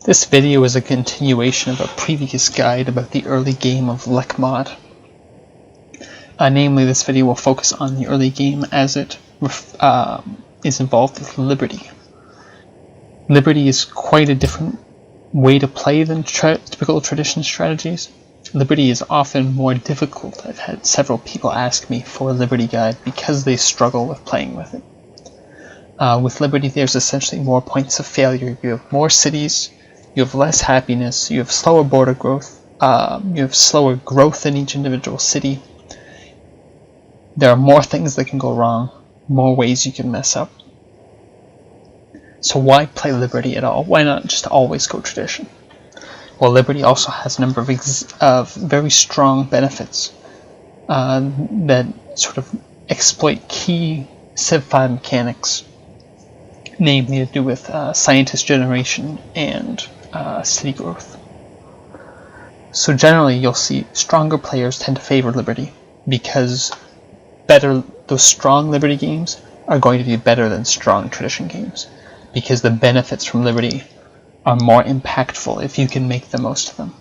This video is a continuation of a previous guide about the early game of Lekmod. Namely, this video will focus on the early game as it is involved with Liberty. Liberty is quite a different way to play than typical tradition strategies. Liberty is often more difficult. I've had several people ask me for a Liberty guide because they struggle with playing with it. With Liberty, there's essentially more points of failure. You have more cities, you have less happiness, you have slower border growth, you have slower growth in each individual city. There are more things that can go wrong, more ways you can mess up. So why play Liberty at all? Why not just always go tradition? Well, Liberty also has a number of very strong benefits that sort of exploit key Civ 5 mechanics, namely to do with scientist generation and city growth. So generally you'll see stronger players tend to favor Liberty because those strong Liberty games are going to be better than strong tradition games, because the benefits from Liberty are more impactful if you can make the most of them.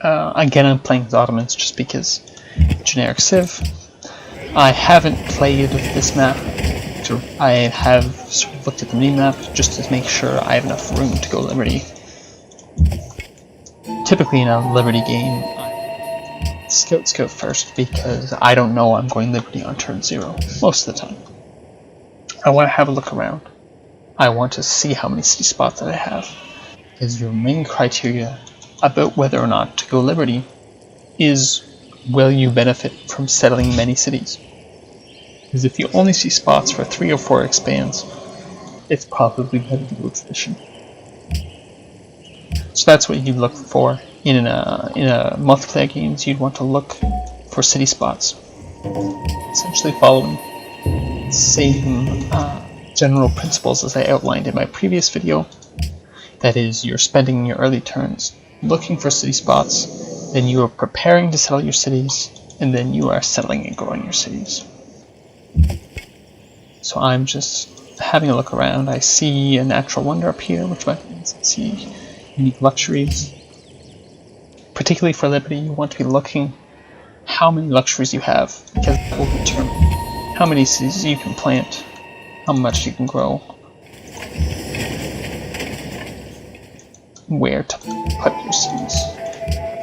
Again, I'm playing as Ottomans just because generic Civ. I haven't played with this map. I have sort of looked at the mini-map just to make sure I have enough room to go Liberty. Typically in a Liberty game, I scout first because I don't know I'm going Liberty on turn 0 most of the time. I want to have a look around. I want to see how many city spots that I have, because your main criteria about whether or not to go Liberty is, will you benefit from settling many cities? Because if you only see spots for 3 or 4 expands, it's probably better to go tradition. So that's what you look for in a multiplayer games. You'd want to look for city spots, essentially following the same general principles as I outlined in my previous video. That is, you're spending your early turns looking for city spots, then you are preparing to settle your cities, and then you are settling and growing your cities. So I'm just having a look around. I see a natural wonder up here, which means I see unique luxuries. Particularly for Liberty, you want to be looking how many luxuries you have, because that will determine how many cities you can plant, how much you can grow, where to put your cities.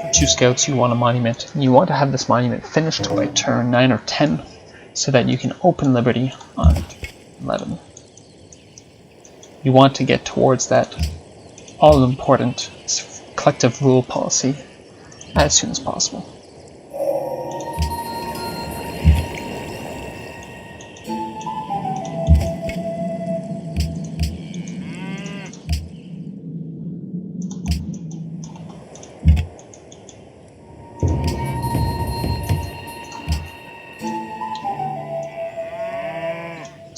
For 2 scouts, you want a monument, and you want to have this monument finished by turn 9 or 10, so that you can open Liberty on 11. You want to get towards that all-important collective rule policy as soon as possible.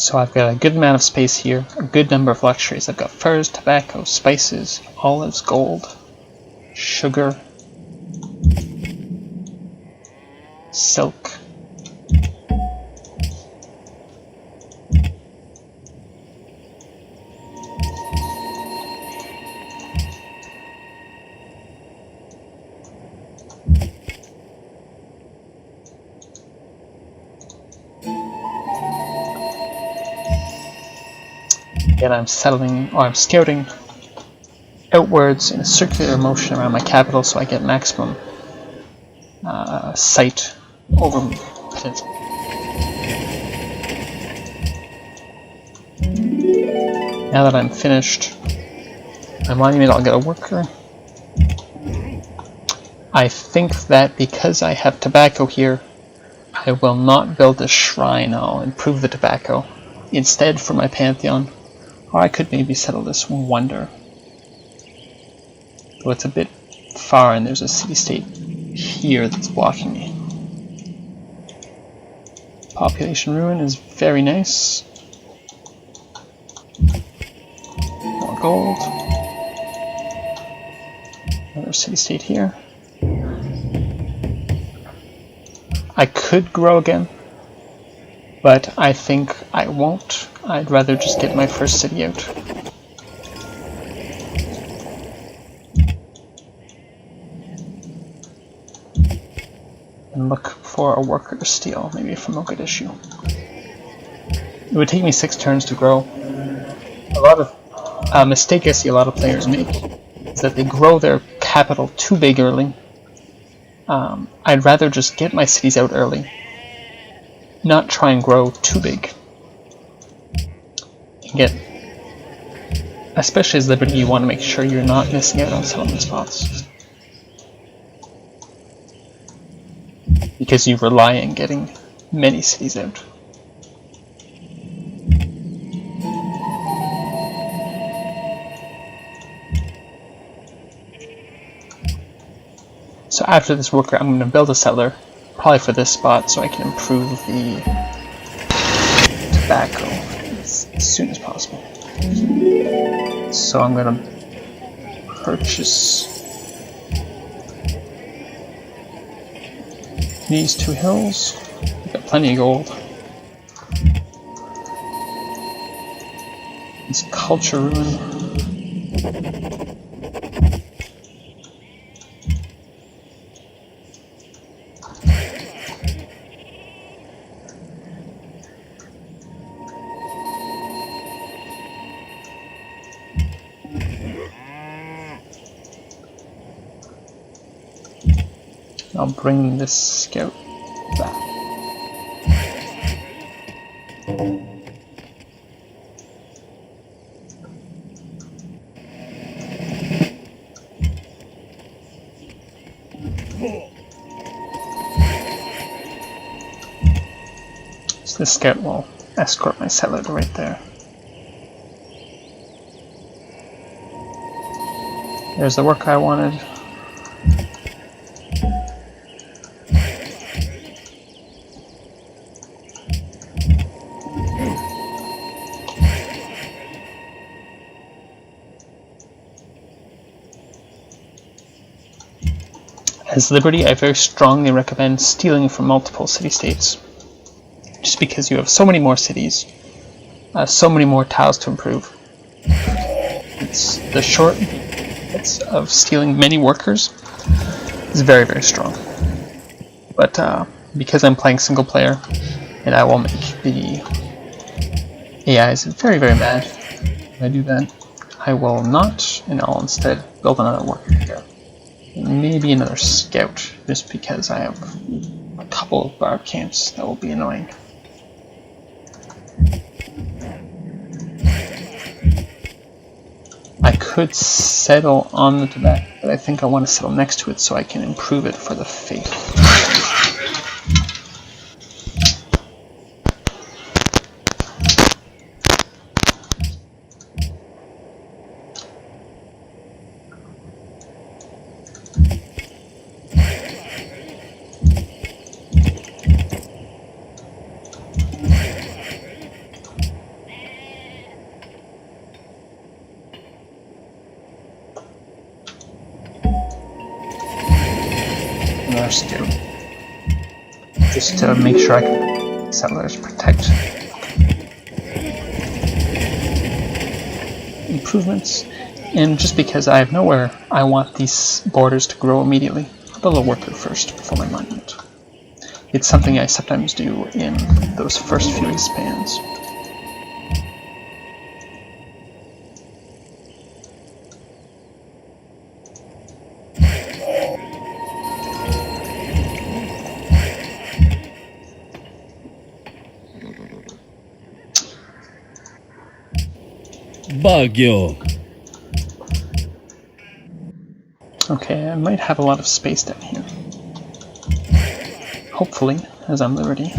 So I've got a good amount of space here, a good number of luxuries. I've got furs, tobacco, spices, olives, gold, sugar, silk, Again, I'm scouting outwards in a circular motion around my capital so I get maximum sight over potential. Now that I'm finished my monument, I'll get a worker. I think that because I have tobacco here, I will not build a shrine. I'll improve the tobacco instead for my Pantheon. Or I could maybe settle this wonder. Though it's a bit far and there's a city-state here that's blocking me. Population ruin is very nice. More gold. Another city-state here. I could grow again, but I think I won't. I'd rather just get my first city out. then look for a worker to steal, maybe from Mogadishu. It would take me 6 turns to grow. A lot of mistake I see a lot of players make is that they grow their capital too big early. I'd rather just get my cities out early, not try and grow too big. And get, especially as Liberty, you want to make sure you're not missing out on settlement spots, because you rely on getting many cities out. So after this worker, I'm going to build a settler, probably for this spot, so I can improve the tobacco as soon as possible. So I'm going to purchase these 2 hills. We've got plenty of gold. It's culture ruin. I'll bring this scout back. So this scout will escort my settler to right there. There's the work I wanted. As Liberty, I very strongly recommend stealing from multiple city-states, just because you have so many more cities, so many more tiles to improve. It's the shortcuts of stealing many workers is very, very strong. But because I'm playing single player, and I will make the AIs very, very mad if I do that, I will not, and I'll instead build another worker here. Maybe another scout, just because I have a couple of bar camps that will be annoying. I could settle on the tobacco, but I think I want to settle next to it so I can improve it for the faith. Scout, just to make sure I can settlers protect improvements, and just because I have nowhere, I want these borders to grow immediately. I'll build a worker first before my monument. It's something I sometimes do in those first few spans. Baguio. Okay, I might have a lot of space down here. Hopefully, as I'm Liberty.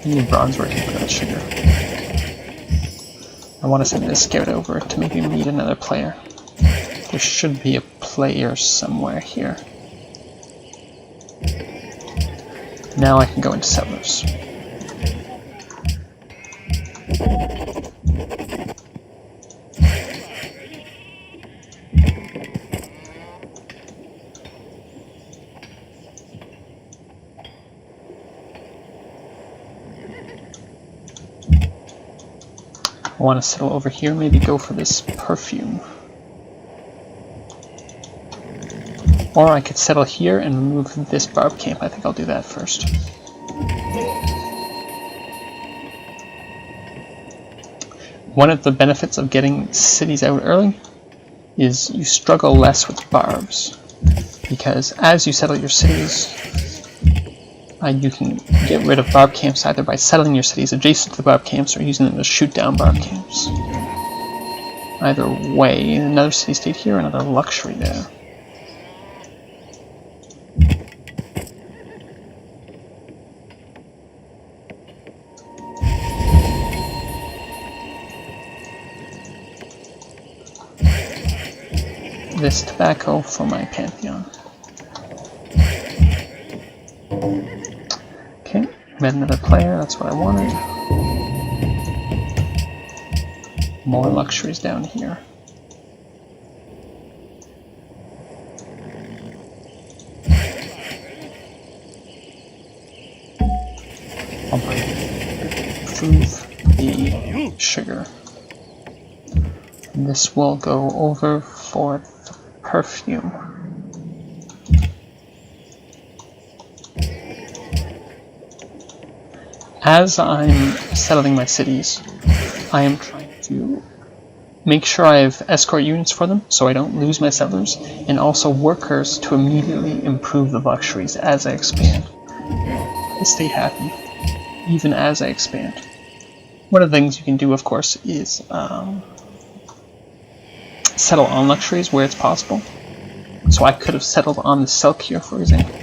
I need bronze working for that sugar. I want to send this scout over to maybe meet another player. There should be a player somewhere here. Now I can go into settlers. want to settle over here, maybe go for this perfume. Or I could settle here and remove this barb camp. I think I'll do that first. One of the benefits of getting cities out early is you struggle less with barbs, because as you settle your cities, you can get rid of barb camps either by settling your cities adjacent to the barb camps or using them to shoot down barb camps. Either way, another city state here, another luxury there. This tobacco for my Pantheon. Okay, met another player, that's what I wanted. More luxuries down here. I'll improve the sugar. And this will go over for the perfume. As I'm settling my cities, I am trying to make sure I have escort units for them so I don't lose my settlers, and also workers to immediately improve the luxuries as I expand. I stay happy, even as I expand. One of the things you can do, of course, is settle on luxuries where it's possible. So I could have settled on the silk here, for example.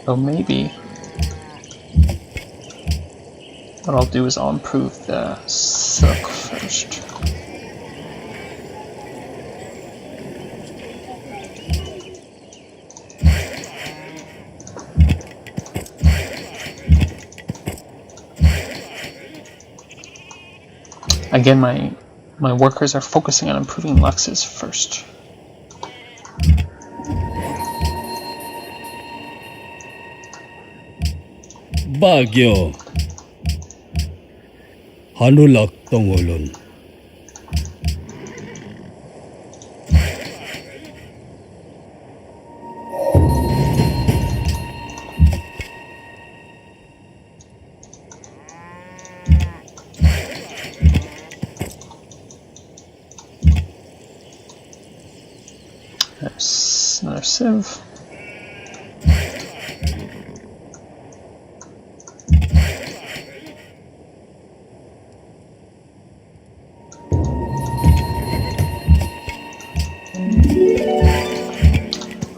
So maybe what I'll do is I'll improve the silk first. Again, my workers are focusing on improving luxes first. Bagyo Hanulak Tongolun There's another sieve.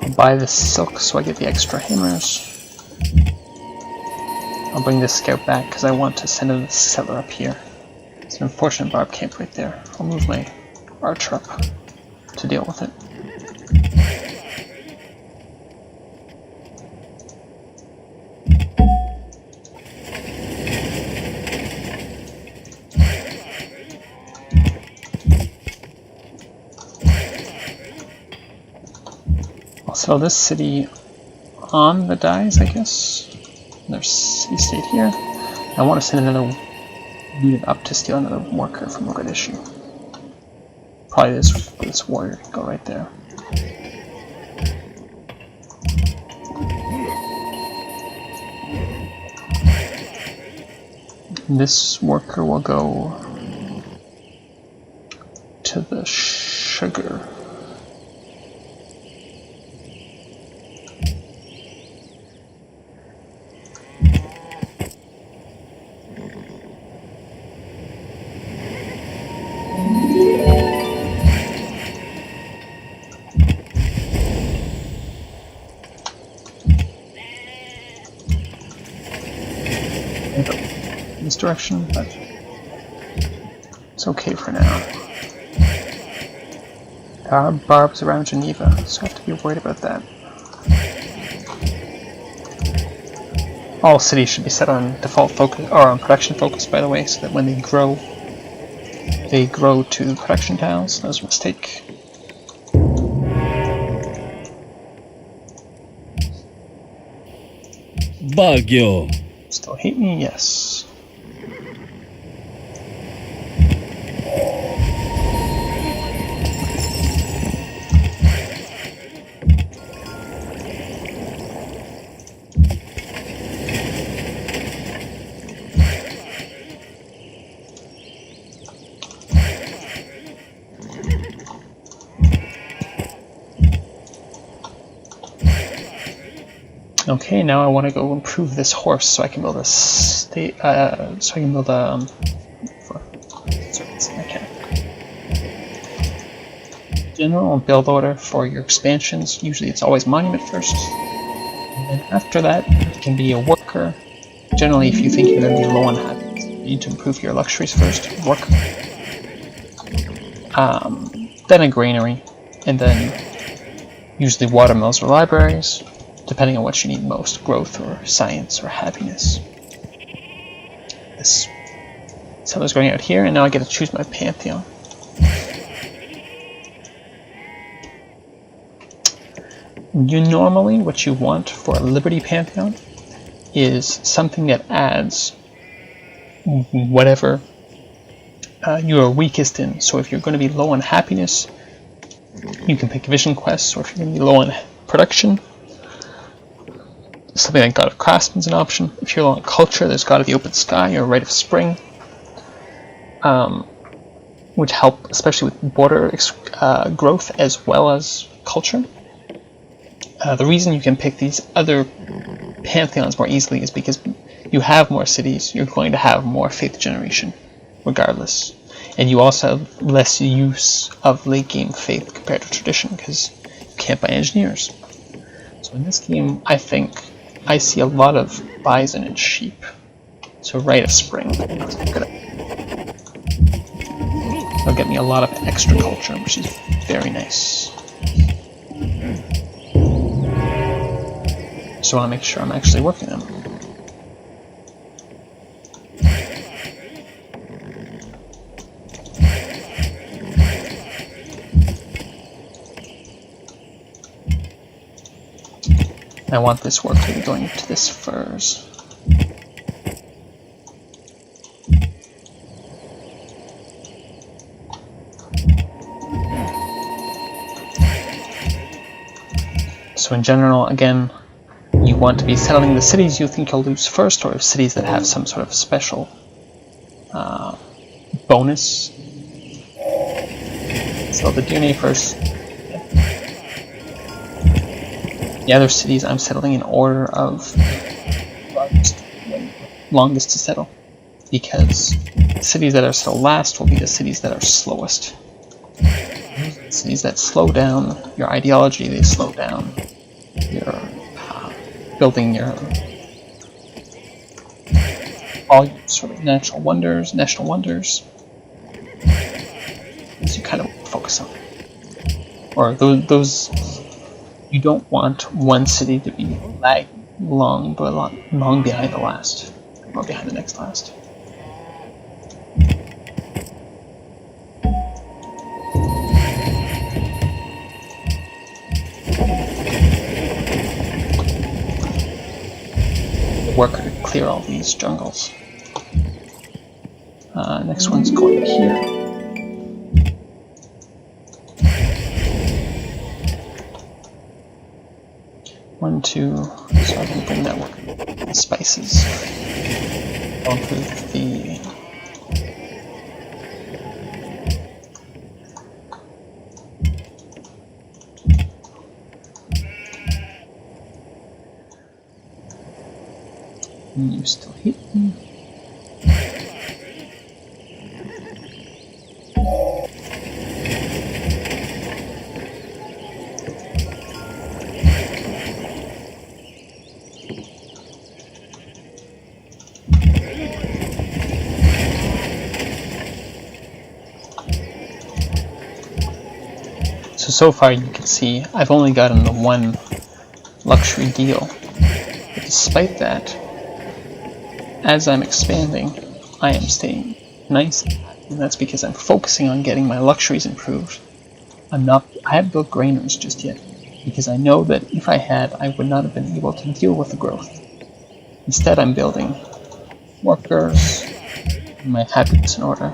I'll buy the silk so I get the extra hammers. I'll bring this scout back because I want to send a settler up here. It's an unfortunate barb camp right there. I'll move my archer up to deal with it. I'll settle this city on the dies, I guess. There's city state here. I want to send another unit up to steal another worker from Mogadishu. Probably this warrior can go right there. This worker will go to the sugar. This direction, but it's okay for now. There are barbs around Geneva, so I have to be worried about that. All cities should be set on default focus, or on production focus, by the way, so that when they grow to production tiles. That was a mistake. Bagyo. Still hate me? Yes. Okay, now I want to go improve this horse so I can build a state. So I can build a. I can. General build order for your expansions. Usually, it's always monument first, and then after that, it can be a worker. Generally, if you think you're going to be low on happiness, you need to improve your luxuries first. Worker. Then a granary, and then usually watermills or libraries. Depending on what you need most, growth or science or happiness. This settler's going out here, and now I get to choose my Pantheon. Normally, what you want for a Liberty Pantheon is something that adds whatever you are weakest in. So if you're going to be low on happiness, you can pick Vision Quests, or if you're going to be low on production, something like God of Craftsman is an option. If you're low on culture, there's God of the Open Sky or Rite of Spring, which help especially with border growth as well as culture. The reason you can pick these other pantheons more easily is because you have more cities, you're going to have more faith generation, regardless. And you also have less use of late game faith compared to tradition, because you can't buy engineers. So in this game, I think I see a lot of bison and sheep. So Rite of Spring. It'll get me a lot of extra culture, which is very nice. So I want to make sure I'm actually working them. I want this work to be going to this furs. So in general, again, you want to be settling the cities you think you'll lose first, or cities that have some sort of special bonus. So the DNA first. The other cities I'm settling in order of longest to settle, because cities that are settled last will be the cities that are slowest. Cities that slow down your ideology, they slow down your building your all your sort of national wonders. So you kind of focus on, or those. You don't want one city to be lagging long behind the last, or behind the next last. The worker to clear all these jungles. Next one's going here. One, two, so I can bring that work. Spices. I'll improve the you still hit me. So far you can see I've only gotten the one luxury deal, but despite that, as I'm expanding, I am staying nice, and that's because I'm focusing on getting my luxuries improved. I haven't built granaries just yet, because I know that if I had, I would not have been able to deal with the growth. Instead, I'm building workers, my happiness in order.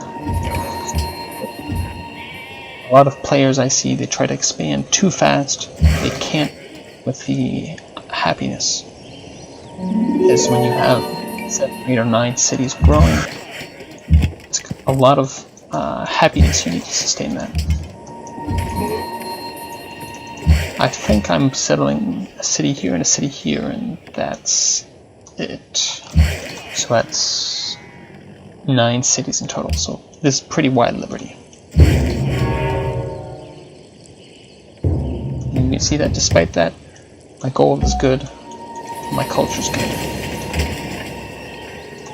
A lot of players I see, they try to expand too fast. They can't with the happiness. Because when you have 7, 8, or 9 cities growing, it's a lot of happiness you need to sustain that. I think I'm settling a city here and a city here, and that's it. So that's 9 cities in total, so this is pretty wide liberty. And you can see that despite that, my gold is good, my culture is good,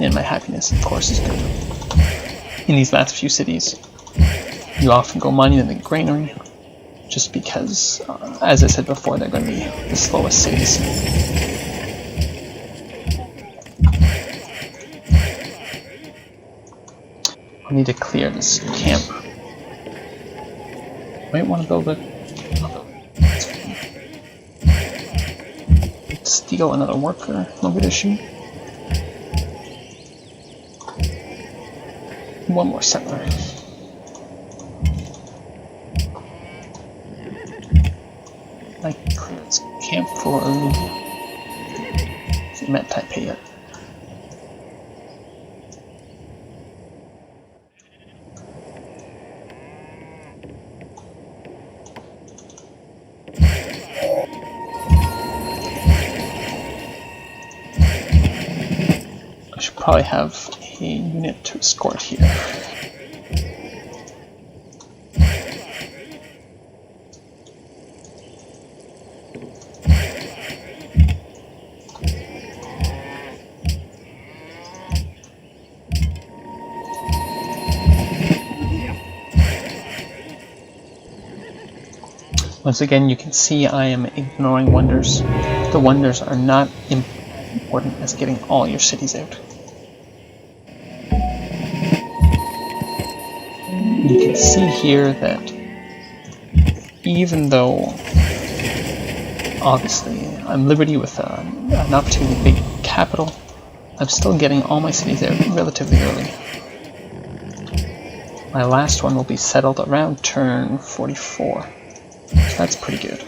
and my happiness, of course, is good. In these last few cities, you often go monument and granary, just because, as I said before, they're going to be the slowest cities. I need to clear this camp. Might want to build it. Steal another worker, no good issue. One more settler. I clear this camp for met Taipei yet. I should probably have a unit to escort here. Once again, you can see I am ignoring wonders. The wonders are not important as getting all your cities out. You can see here that even though, obviously, I'm Liberty with an opportunity big capital, I'm still getting all my cities out relatively early. My last one will be settled around turn 44. So that's pretty good.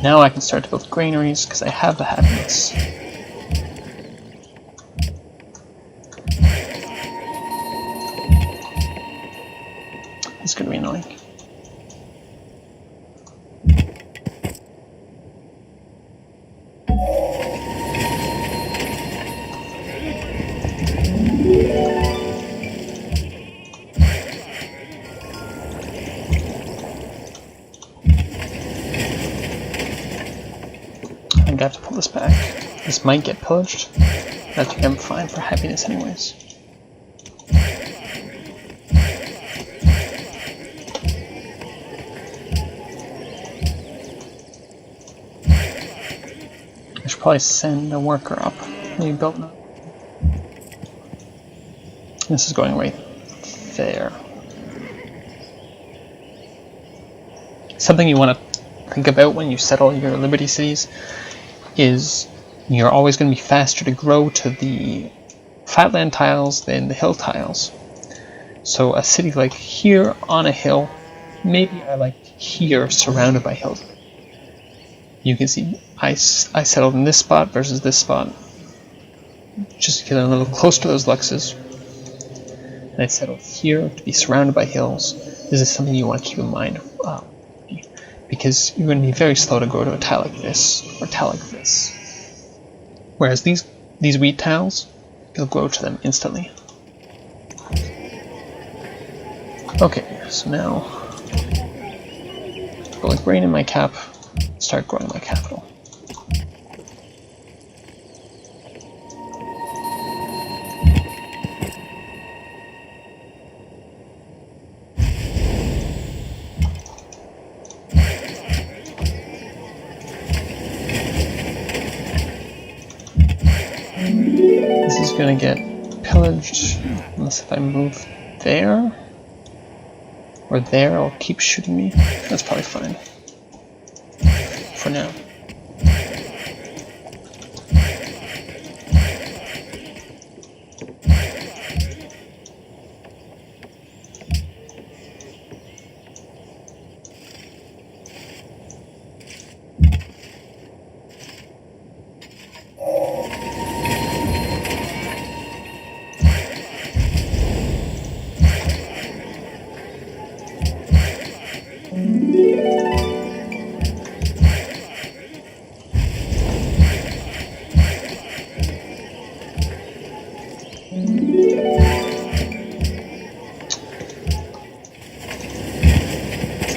Now I can start to build granaries because I have the happiness. It's going to be annoying. I have to pull this back. This might get pillaged. I think I'm fine for happiness anyways. I should probably send a worker up. Maybe build now. This is going right there. Something you want to think about when you settle your Liberty cities is you're always going to be faster to grow to the flatland tiles than the hill tiles. So a city like here on a hill, maybe I like here surrounded by hills. You can see I settled in this spot versus this spot, just to get a little close to those luxes. And I settled here to be surrounded by hills. This is something you want to keep in mind. Because you're going to be very slow to grow to a tile like this, or tile like this. Whereas these wheat tiles, you'll grow to them instantly. Okay, so now, go with grain in my cap, start growing my capital. This is going to get pillaged, unless if I move there, or there, it'll keep shooting me. That's probably fine, for now.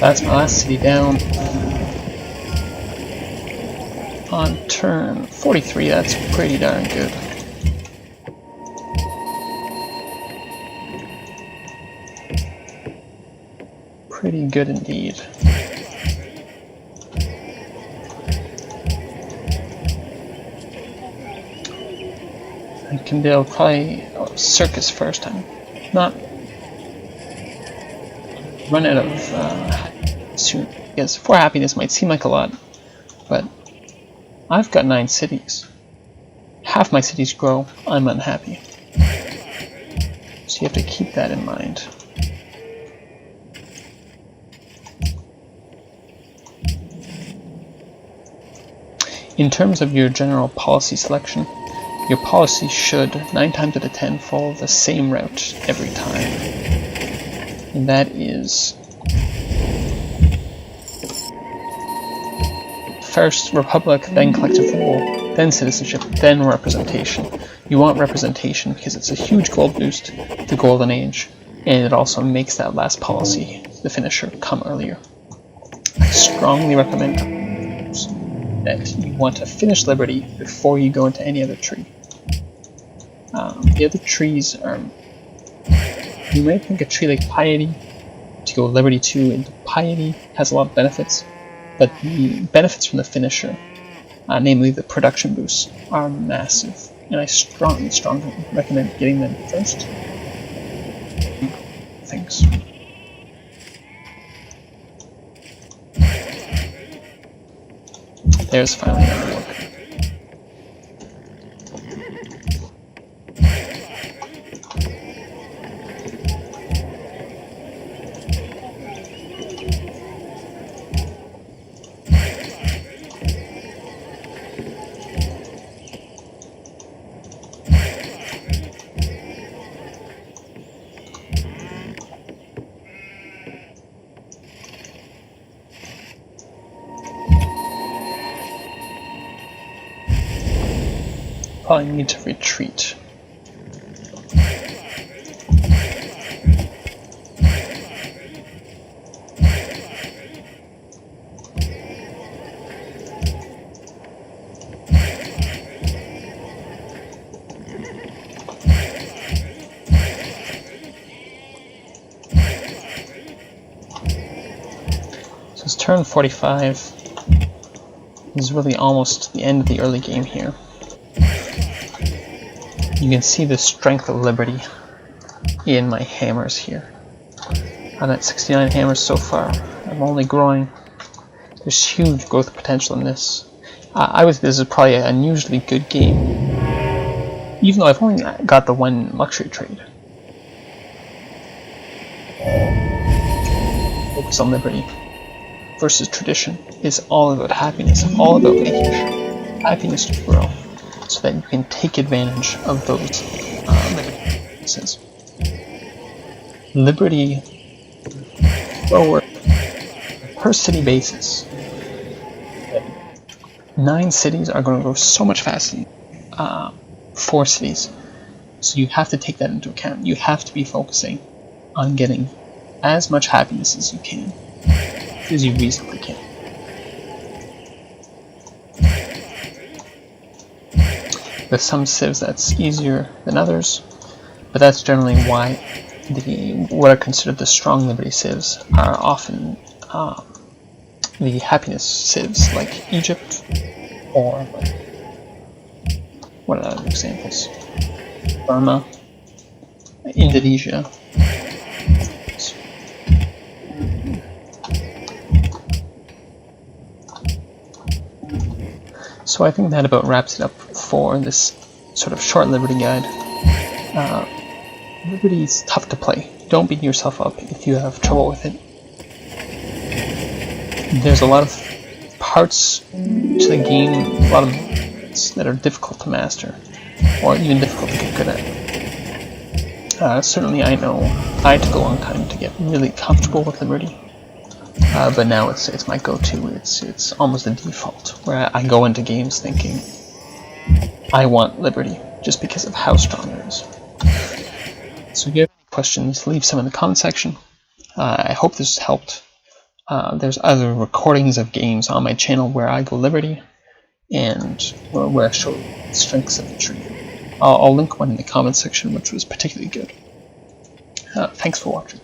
That's my last city down. On turn 43, that's pretty darn good. Pretty good indeed. I can do probably circus first. I'm not run out of soon. Yes, 4 happiness might seem like a lot, but I've got 9 cities. Half my cities grow, I'm unhappy. So you have to keep that in mind. In terms of your general policy selection, your policy should, 9 times out of 10, follow the same route every time. And that is first Republic, then Collective Rule, then Citizenship, then Representation. You want representation because it's a huge gold boost to the Golden Age, and it also makes that last policy, the finisher, come earlier. I strongly recommend that you want to finish Liberty before you go into any other tree. The other trees are... You might think a tree like Piety, to go Liberty 2 into Piety, has a lot of benefits, but the benefits from the finisher, namely the production boosts, are massive, and I strongly recommend getting them first. Thanks. There's finally another work. Probably need to retreat. So it's turn 45. This is really almost the end of the early game here. You can see the strength of Liberty in my hammers here. I'm at 69 hammers so far. I'm only growing. There's huge growth potential in this. This is probably an unusually good game, even though I've only got the 1 luxury trade. Focus on Liberty versus tradition is all about happiness, all about making sure happiness to grow, so that you can take advantage of those liberties. Liberty forward per city basis. 9 cities are going to grow so much faster than 4 cities, so you have to take that into account. You have to be focusing on getting as much happiness as you can, as you reasonably can. With some civs that's easier than others, but that's generally why what are considered the strong liberty civs are often the happiness civs, like Egypt, or what are other examples? Burma, Indonesia. So I think that about wraps it up for this sort of short Liberty guide. Liberty is tough to play. Don't beat yourself up if you have trouble with it. There's a lot of parts to the game, a lot of bits that are difficult to master, or even difficult to get good at. Certainly I know I took a long time to get really comfortable with Liberty. But now it's my go-to. It's almost a default, where I go into games thinking I want Liberty just because of how strong it is. So if you have any questions, leave some in the comment section. I hope this helped. There's other recordings of games on my channel where I go Liberty, and where I show strengths of the tree. I'll link one in the comments section, which was particularly good. Thanks for watching.